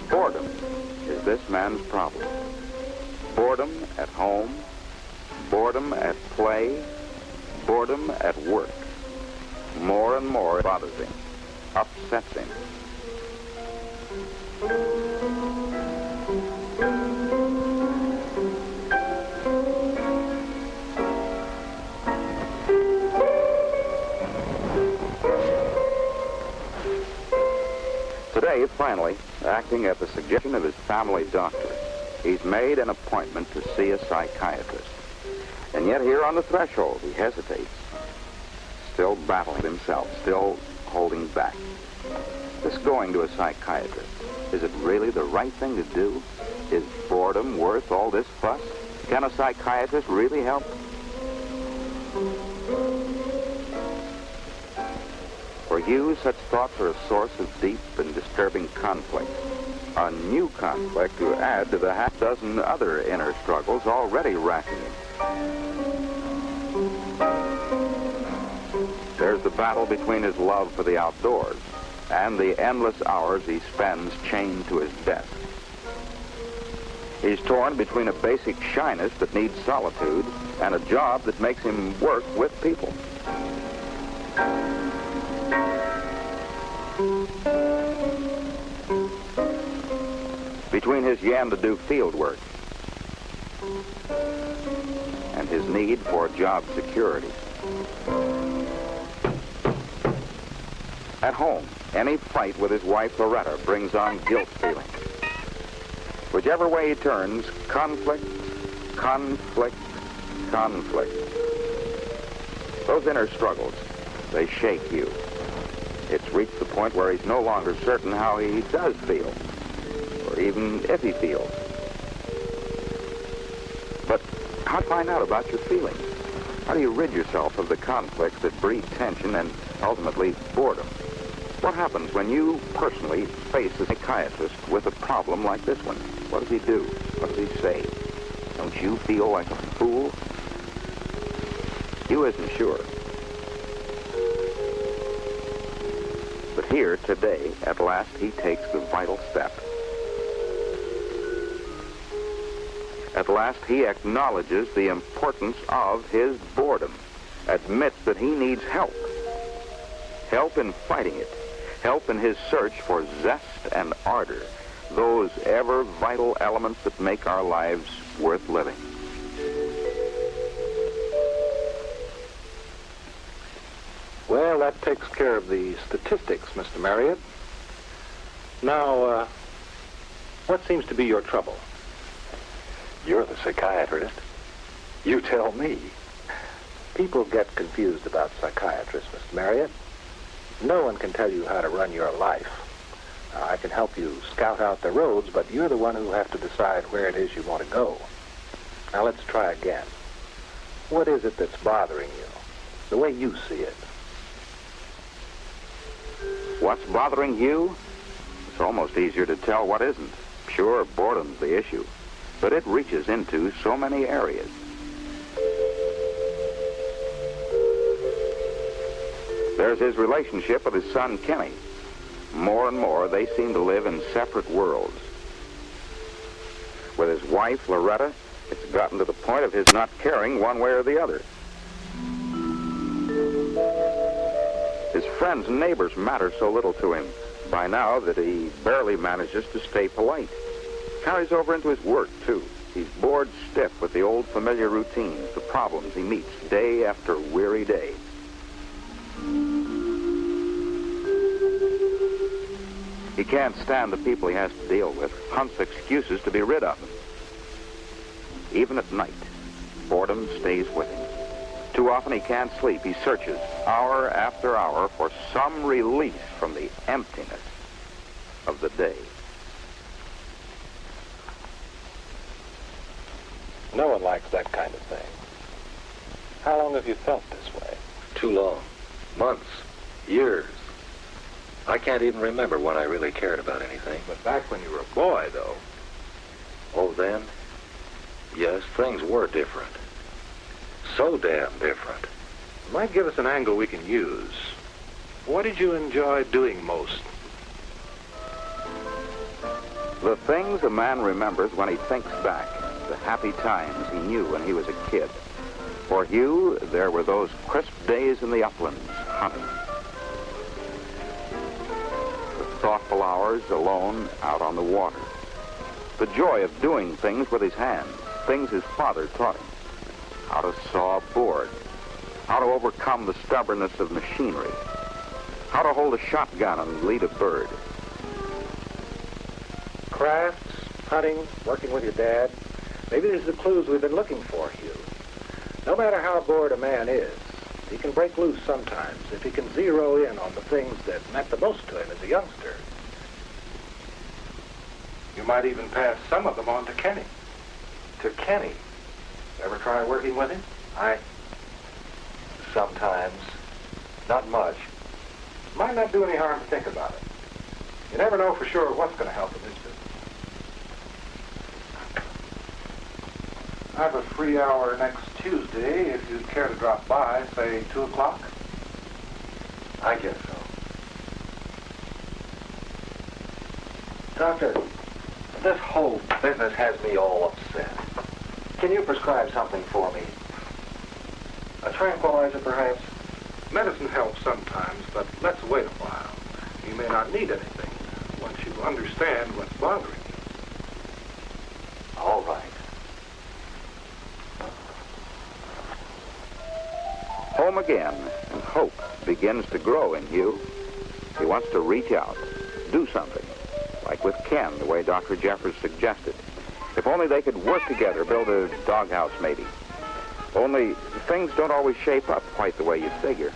Boredom is this man's problem. Boredom at home, boredom at play, boredom at work. More and more it bothers him, upsets him. Today, finally, acting at the suggestion of his family doctor, he's made an appointment to see a psychiatrist. And yet here on the threshold, he hesitates, still battling himself, still holding back. This going to a psychiatrist, is it really the right thing to do? Is boredom worth all this fuss? Can a psychiatrist really help? For Hugh, such thoughts are a source of deep and disturbing conflict. A new conflict to add to the half-dozen other inner struggles already racking him. There's the battle between his love for the outdoors and the endless hours he spends chained to his desk. He's torn between a basic shyness that needs solitude and a job that makes him work with people. Between his yen to do field work and his need for job security. At home, any fight with his wife Loretta brings on guilt feelings. Whichever way he turns, conflict, conflict, conflict. Those inner struggles, they shake Hugh. It's reached the point where he's no longer certain how he does feel, or even if he feels. But how to find out about your feelings? How do you rid yourself of the conflicts that breed tension and ultimately boredom? What happens when you personally face a psychiatrist with a problem like this one? What does he do? What does he say? Don't you feel like a fool? Hugh isn't sure. But here, today, at last, he takes the vital step. At last, he acknowledges the importance of his boredom, admits that he needs help. Help in fighting it. Help in his search for zest and ardor, those ever vital elements that make our lives worth living. Well, that takes care of the statistics, Mr. Marriott. Now, what seems to be your trouble? You're the psychiatrist. You tell me. People get confused about psychiatrists, Mr. Marriott. No one can tell you how to run your life. I can help you scout out the roads, but you're the one who has to decide where it is you want to go. Now, let's try again. What is it that's bothering you, the way you see it? What's bothering Hugh? It's almost easier to tell what isn't. Sure, boredom's the issue, but it reaches into so many areas. There's his relationship with his son, Kenny. More and more, they seem to live in separate worlds. With his wife, Loretta, it's gotten to the point of his not caring one way or the other. His friends and neighbors matter so little to him by now that he barely manages to stay polite. carries over into his work, too. He's bored stiff with the old familiar routines, the problems he meets day after weary day. He can't stand the people he has to deal with, hunts excuses to be rid of them. Even at night, boredom stays with him. Too often he can't sleep. He searches hour after hour for some release from the emptiness of the day. No one likes that kind of thing. How long have you felt this way? Too long. Months. Years. I can't even remember when I really cared about anything. But back when you were a boy, though. Oh, then? Yes, things were different. So damn different. You might give us an angle we can use. What did you enjoy doing most? The things a man remembers when he thinks back, the happy times he knew when he was a kid. For Hugh, there were those crisp days in the uplands, hunting. The thoughtful hours alone out on the water. The joy of doing things with his hands, things his father taught him. How to saw a board, how to overcome the stubbornness of machinery, how to hold a shotgun and lead a bird. Crafts, hunting, working with your dad. Maybe these are the clues we've been looking for, Hugh. No matter how bored a man is, he can break loose sometimes if he can zero in on the things that meant the most to him as a youngster. You might even pass some of them on to Kenny. To Kenny? Ever try working with him? Sometimes. Not much. Might not do any harm to think about it. You never know for sure what's going to help in this business. I have a free hour next Tuesday if you'd care to drop by, say 2 o'clock. I guess so. Doctor, this whole business has me all upset. Can you prescribe something for me? A tranquilizer, perhaps? Medicine helps sometimes, but let's wait a while. You may not need anything once you understand what's bothering you. All right. Home again, and hope begins to grow in Hugh. He wants to reach out, do something, like with Ken, the way Dr. Jeffers suggested. If only they could work together, build a doghouse maybe. Only things don't always shape up quite the way you figure.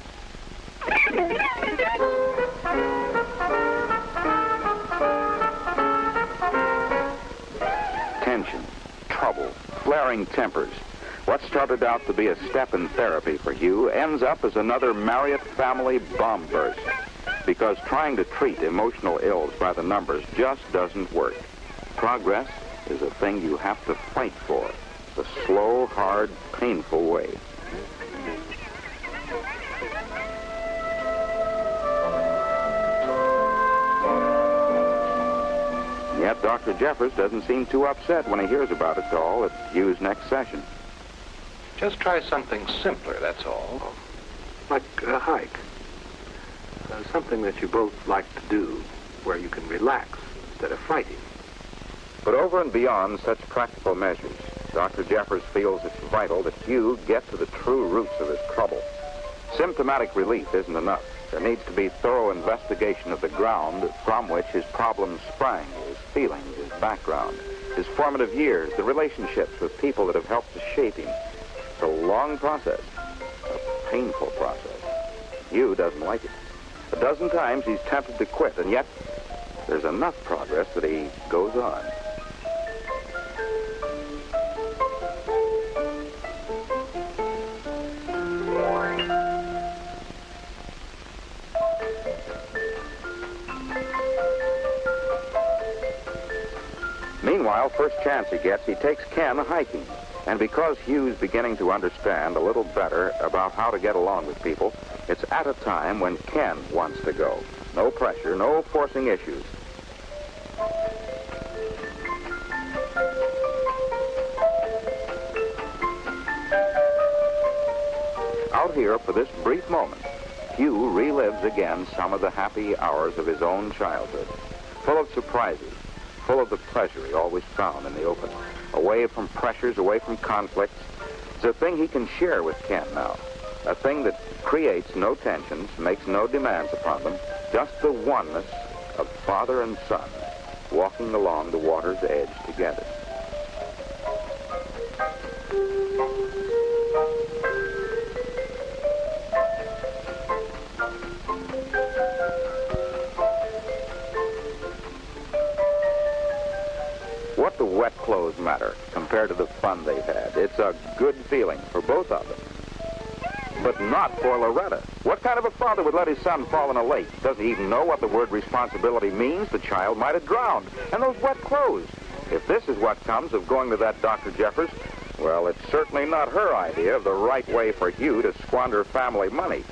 Tension, trouble, flaring tempers. What started out to be a step in therapy for Hugh ends up as another Marriott family bomb burst. Because trying to treat emotional ills by the numbers just doesn't work. Progress is a thing you have to fight for. The slow, hard, painful way. Yet Dr. Jeffers doesn't seem too upset when he hears about it all at Hugh's next session. Just try something simpler, that's all. Like a hike. Something that you both like to do, where you can relax instead of fighting. But over and beyond such practical measures, Dr. Jeffers feels it's vital that Hugh get to the true roots of his trouble. Symptomatic relief isn't enough. There needs to be thorough investigation of the ground from which his problems sprang, his feelings, his background, his formative years, the relationships with people that have helped to shape him. It's a long process, a painful process. Hugh doesn't like it. A dozen times he's tempted to quit, and yet there's enough progress that he goes on. Meanwhile, first chance he gets, he takes Ken hiking. And because Hugh's beginning to understand a little better about how to get along with people, it's at a time when Ken wants to go. No pressure, no forcing issues. Out here for this brief moment, Hugh relives again some of the happy hours of his own childhood, full of surprises, full of the pleasure he always found in the open. Away from pressures, away from conflicts. It's a thing he can share with Ken now. A thing that creates no tensions, makes no demands upon them. Just the oneness of father and son walking along the water's edge together. What do wet clothes matter compared to the fun they've had? It's a good feeling for both of them. But not for Loretta. What kind of a father would let his son fall in a lake? Doesn't even know what the word responsibility means. The child might have drowned. And those wet clothes. If this is what comes of going to that Dr. Jeffers, well, it's certainly not her idea of the right way for Hugh to squander family money.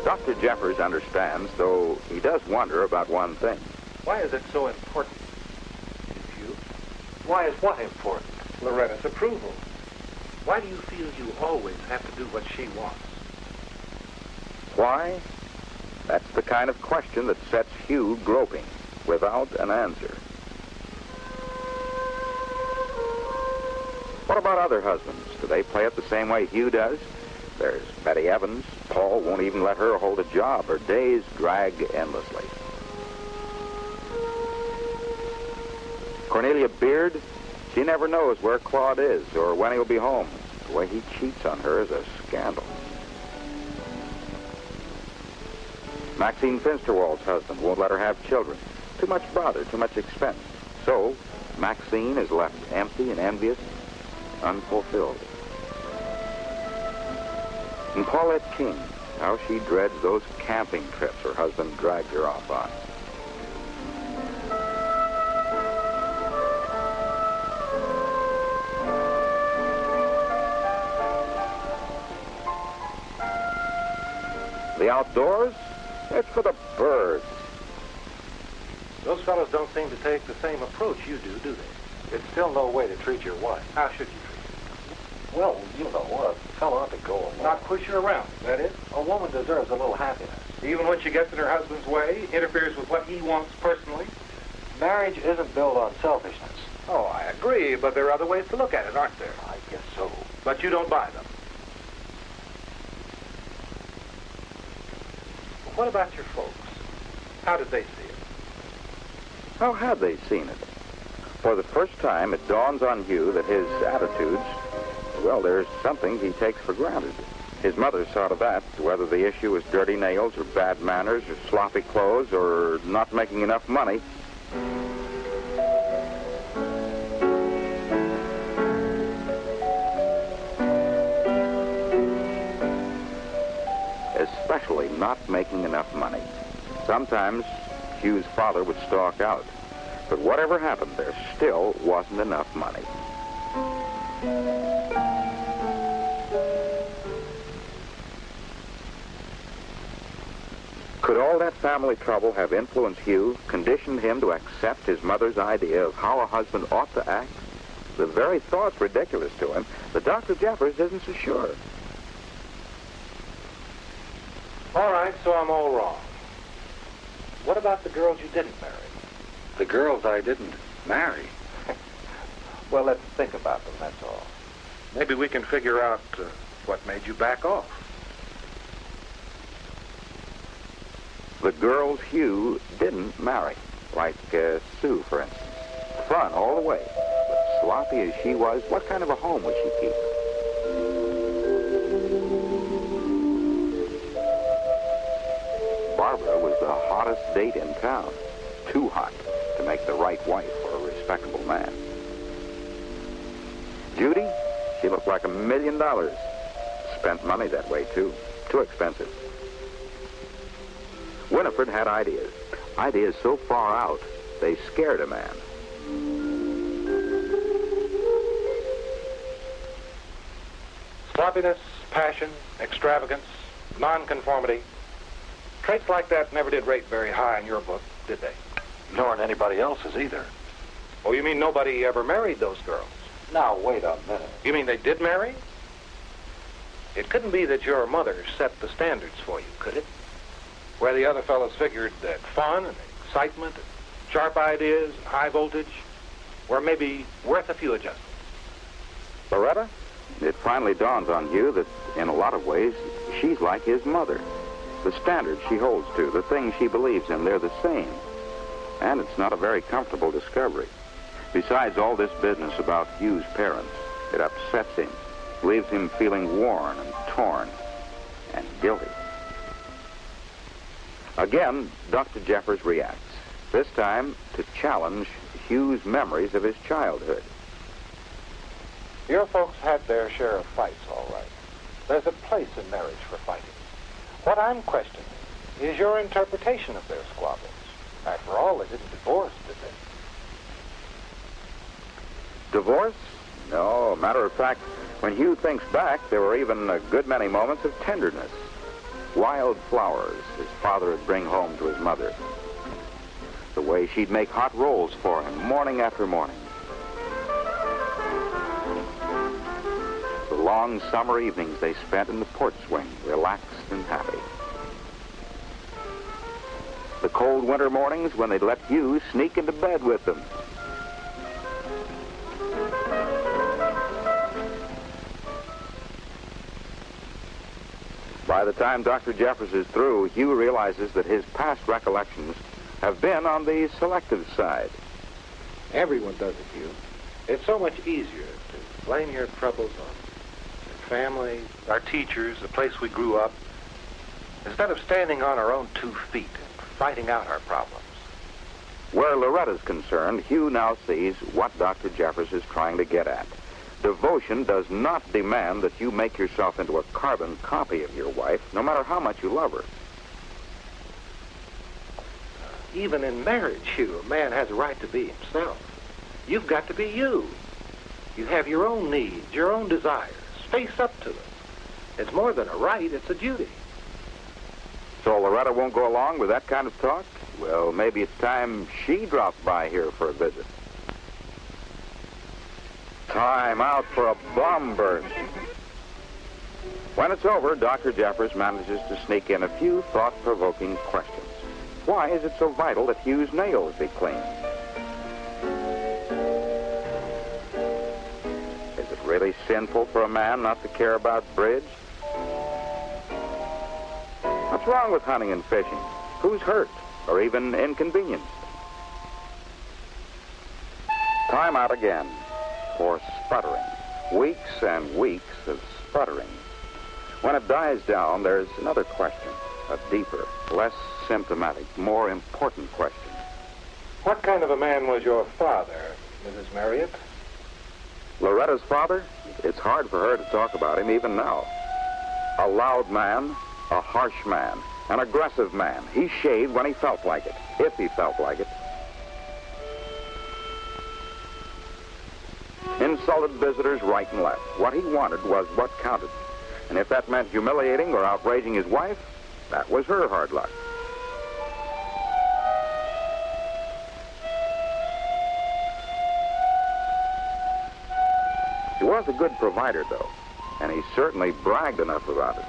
Dr. Jeffers understands, though he does wonder about one thing. Why is it so important, Hugh? Why is what important? Loretta's approval. Why do you feel you always have to do what she wants? Why? That's the kind of question that sets Hugh groping without an answer. What about other husbands? Do they play it the same way Hugh does? There's Betty Evans. Paul won't even let her hold a job. Her days drag endlessly. Cornelia Beard, she never knows where Claude is or when he'll be home. The way he cheats on her is a scandal. Maxine Finsterwald's husband won't let her have children. Too much bother, too much expense. So, Maxine is left empty and envious, unfulfilled. And Paulette King, how she dreads those camping trips her husband dragged her off on. The outdoors? It's for the birds. Those fellows don't seem to take the same approach you do they? It's still no way to treat your wife. How should you treat her? Well, you know, a fellow ought to go along. Not push her around, that is? A woman deserves a little happiness. Even when she gets in her husband's way, interferes with what he wants personally? Marriage isn't built on selfishness. Oh, I agree, but there are other ways to look at it, aren't there? I guess so. But you don't buy them. What about your folks? How did they see it? How had they seen it? For the first time, it dawns on Hugh that his attitudes, well, there's something he takes for granted. His mother saw to that, whether the issue was dirty nails or bad manners or sloppy clothes or not making enough money. Especially not making enough money. Sometimes Hugh's father would stalk out. But whatever happened, there still wasn't enough money. Could all that family trouble have influenced Hugh, conditioned him to accept his mother's idea of how a husband ought to act? The very thought's ridiculous to him, but Dr. Jeffers isn't so sure. All right, so I'm all wrong. What about the girls you didn't marry? The girls I didn't marry. Well, let's think about them, that's all. Maybe we can figure out what made you back off. The girls Hugh didn't marry, like Sue, for instance. Fun all the way, but sloppy as she was, what kind of a home would she keep? Barbara was the hottest date in town. Too hot to make the right wife for a respectable man. Judy, she looked like $1 million. Spent money that way, too. Too expensive. Winifred had ideas. Ideas so far out, they scared a man. Sloppiness, passion, extravagance, nonconformity. Traits like that never did rate very high in your book, did they? Nor in anybody else's either. Oh, you mean nobody ever married those girls? Now, wait a minute. You mean they did marry? It couldn't be that your mother set the standards for you, could it? Where the other fellows figured that fun and excitement and sharp ideas and high voltage were maybe worth a few adjustments. Loretta, it finally dawns on Hugh that in a lot of ways, she's like his mother. The standards she holds to, the things she believes in, they're the same. And it's not a very comfortable discovery. Besides all this business about Hugh's parents, it upsets him, leaves him feeling worn and torn and guilty. Again, Dr. Jeffers reacts, this time to challenge Hugh's memories of his childhood. Your folks had their share of fights, all right. There's a place in marriage for fighting. What I'm questioning is your interpretation of their squabbles. After all, they didn't divorce, did they? Divorce? No. Matter of fact, when Hugh thinks back, there were even a good many moments of tenderness. Wild flowers his father would bring home to his mother. The way she'd make hot rolls for him morning after morning. The long summer evenings they spent in the porch swing, relaxed and happy. The cold winter mornings when they'd let Hugh sneak into bed with them. By the time Dr. Jeffers is through, Hugh realizes that his past recollections have been on the selective side. Everyone does it, Hugh. It's so much easier to blame your troubles on your family, our teachers, the place we grew up, instead of standing on our own 2 feet and fighting out our problems. Where Loretta's concerned, Hugh now sees what Dr. Jeffers is trying to get at. Devotion does not demand that you make yourself into a carbon copy of your wife, no matter how much you love her. Even in marriage, Hugh, a man has a right to be himself. You've got to be you. You have your own needs, your own desires. Face up to them. It's more than a right, it's a duty. So Loretta won't go along with that kind of talk? Well, maybe it's time she dropped by here for a visit. Time out for a bomb burst. When it's over, Dr. Jeffers manages to sneak in a few thought-provoking questions. Why is it so vital that Hugh's nails be clean? Is it really sinful for a man not to care about bridge? What's wrong with hunting and fishing? Who's hurt or even inconvenienced? Time out again for sputtering. Weeks and weeks of sputtering. When it dies down, there's another question, a deeper, less symptomatic, more important question. What kind of a man was your father, Mrs. Marriott? Loretta's father? It's hard for her to talk about him even now. A loud man, a harsh man, an aggressive man. He shaved when he felt like it, if he felt like it. Insulted visitors right and left. What he wanted was what counted. And if that meant humiliating or outraging his wife, that was her hard luck. He was a good provider, though, and he certainly bragged enough about it.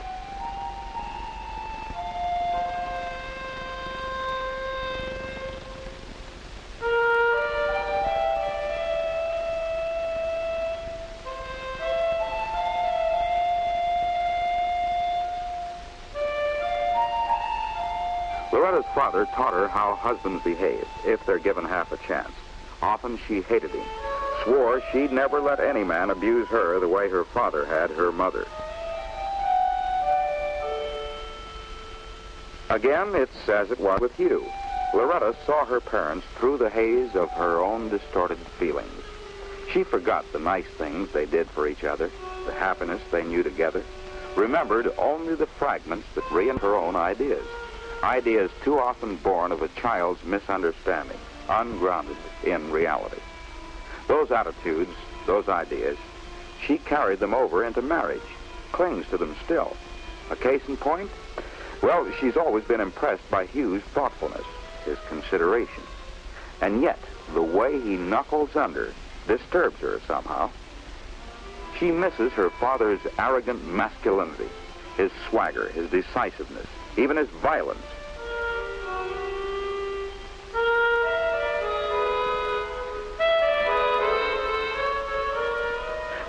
Loretta's father taught her how husbands behave if they're given half a chance. Often she hated him, swore she'd never let any man abuse her the way her father had her mother. Again, it's as it was with Hugh. Loretta saw her parents through the haze of her own distorted feelings. She forgot the nice things they did for each other, the happiness they knew together, remembered only the fragments that reinforced her own ideas. Ideas too often born of a child's misunderstanding, ungrounded in reality. Those attitudes, those ideas, she carried them over into marriage, clings to them still. A case in point? Well, she's always been impressed by Hugh's thoughtfulness, his consideration. And yet, the way he knuckles under disturbs her somehow. She misses her father's arrogant masculinity, his swagger, his decisiveness, even his violence.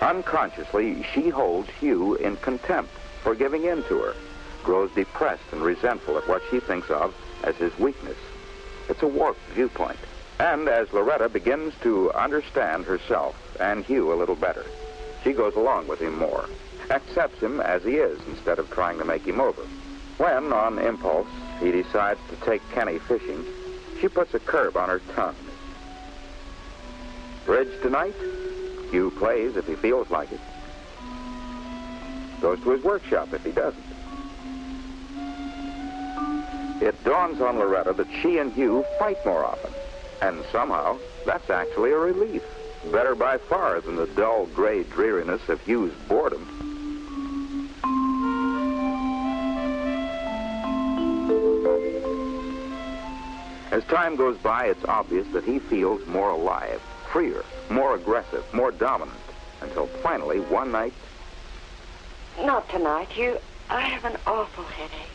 Unconsciously, she holds Hugh in contempt for giving in to her, grows depressed and resentful at what she thinks of as his weakness. It's a warped viewpoint. And as Loretta begins to understand herself and Hugh a little better, she goes along with him more, accepts him as he is instead of trying to make him over. When, on impulse, he decides to take Kenny fishing, she puts a curb on her tongue. Bridge tonight? Hugh plays if he feels like it. Goes to his workshop if he doesn't. It dawns on Loretta that she and Hugh fight more often. And somehow, that's actually a relief. Better by far than the dull, gray dreariness of Hugh's boredom. As time goes by, it's obvious that he feels more alive, freer, more aggressive, more dominant, until finally, one night... Not tonight, Hugh. I have an awful headache.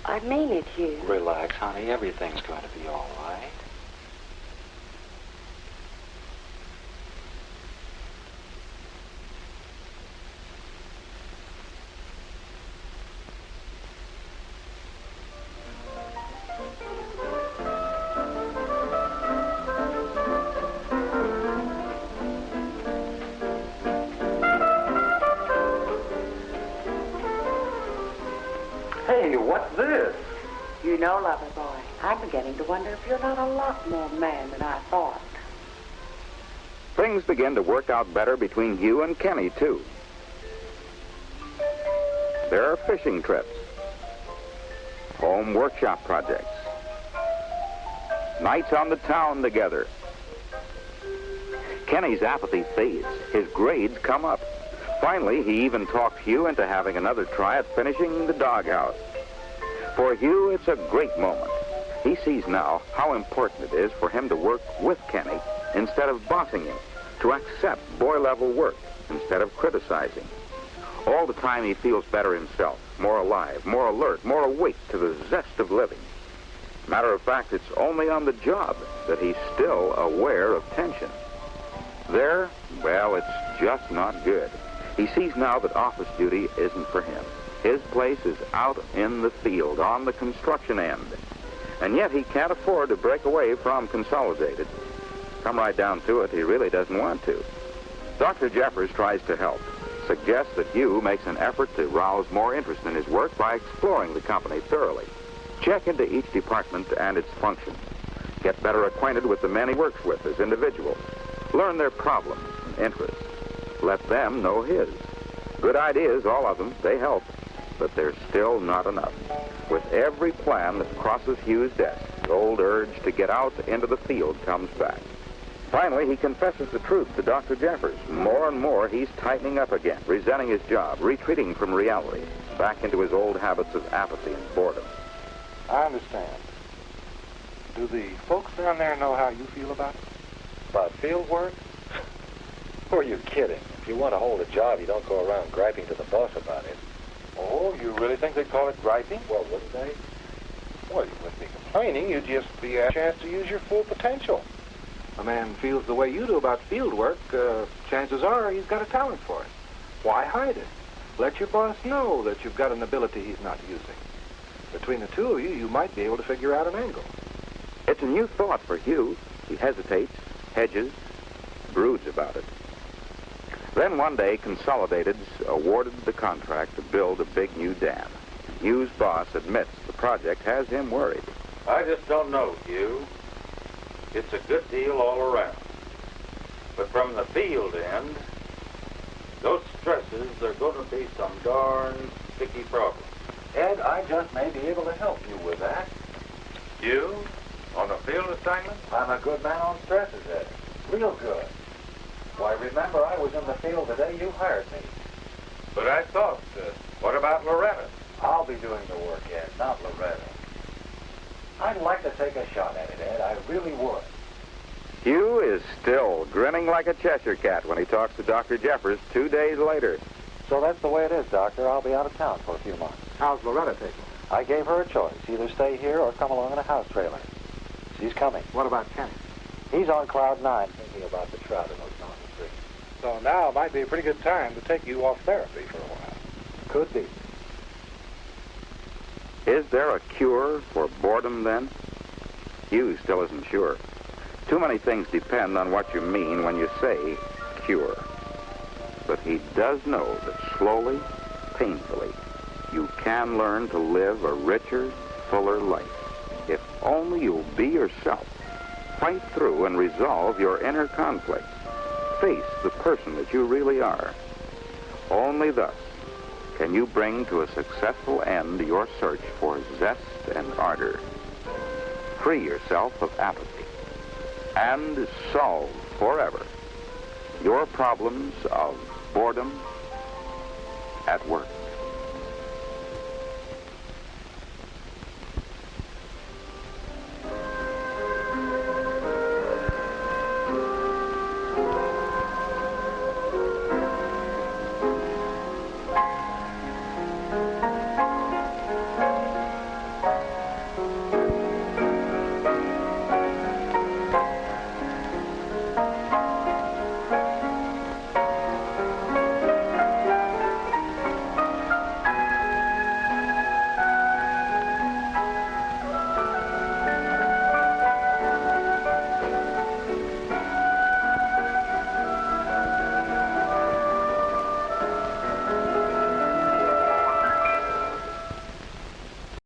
I mean it, Hugh. Relax, honey. Everything's going to be all right. Hey, what's this? You know, lover boy, I'm beginning to wonder if you're not a lot more man than I thought. Things begin to work out better between Hugh and Kenny, too. There are fishing trips, home workshop projects, nights on the town together. Kenny's apathy fades. His grades come up. Finally, he even talks Hugh into having another try at finishing the doghouse. For Hugh, it's a great moment. He sees now how important it is for him to work with Kenny instead of bossing him, to accept boy-level work instead of criticizing. All the time he feels better himself, more alive, more alert, more awake to the zest of living. Matter of fact, it's only on the job that he's still aware of tension. There, well, it's just not good. He sees now that office duty isn't for him. His place is out in the field, on the construction end. And yet he can't afford to break away from Consolidated. Come right down to it, he really doesn't want to. Dr. Jeffers tries to help, suggests that Hugh makes an effort to rouse more interest in his work by exploring the company thoroughly. Check into each department and its functions. Get better acquainted with the men he works with as individuals. Learn their problems and interests. Let them know his. Good ideas, all of them, they help, but they're still not enough. With every plan that crosses Hugh's desk, the old urge to get out into the field comes back. Finally, he confesses the truth to Dr. Jeffers. More and more, he's tightening up again, resenting his job, retreating from reality, back into his old habits of apathy and boredom. I understand. Do the folks down there know how you feel about it? About field work? Who are you kidding? If you want to hold a job, you don't go around griping to the boss about it. Oh, you really think they'd call it griping? Well, wouldn't they? Well, you wouldn't be complaining. You'd just be a chance to use your full potential. A man feels the way you do about field work, chances are he's got a talent for it. Why hide it? Let your boss know that you've got an ability he's not using. Between the two of you, you might be able to figure out an angle. It's a new thought for Hugh. He hesitates, hedges, broods about it. Then one day, Consolidated's awarded the contract to build a big new dam. Hugh's boss admits the project has him worried. I just don't know, Hugh. It's a good deal all around. But from the field end, those stresses, they're going to be some darn sticky problems. Ed, I just may be able to help you with that. You? On a field assignment? I'm a good man on stresses, Ed. Real good. Why, remember, I was in the field the day you hired me. But I thought, what about Loretta? I'll be doing the work, Ed, not Loretta. I'd like to take a shot at it, Ed. I really would. Hugh is still grinning like a Cheshire cat when he talks to Dr. Jeffers 2 days later. So that's the way it is, Doctor. I'll be out of town for a few months. How's Loretta taking? I gave her a choice. Either stay here or come along in a house trailer. She's coming. What about Kenny? He's on cloud 9 thinking about the trout in those mountain streams. So now might be a pretty good time to take you off therapy for a while. Could be. Is there a cure for boredom, then? Hugh still isn't sure. Too many things depend on what you mean when you say cure. But he does know that slowly, painfully, you can learn to live a richer, fuller life. If only you'll be yourself. Fight through and resolve your inner conflicts. Face the person that you really are. Only thus can you bring to a successful end your search for zest and ardor. Free yourself of apathy and solve forever your problems of boredom at work.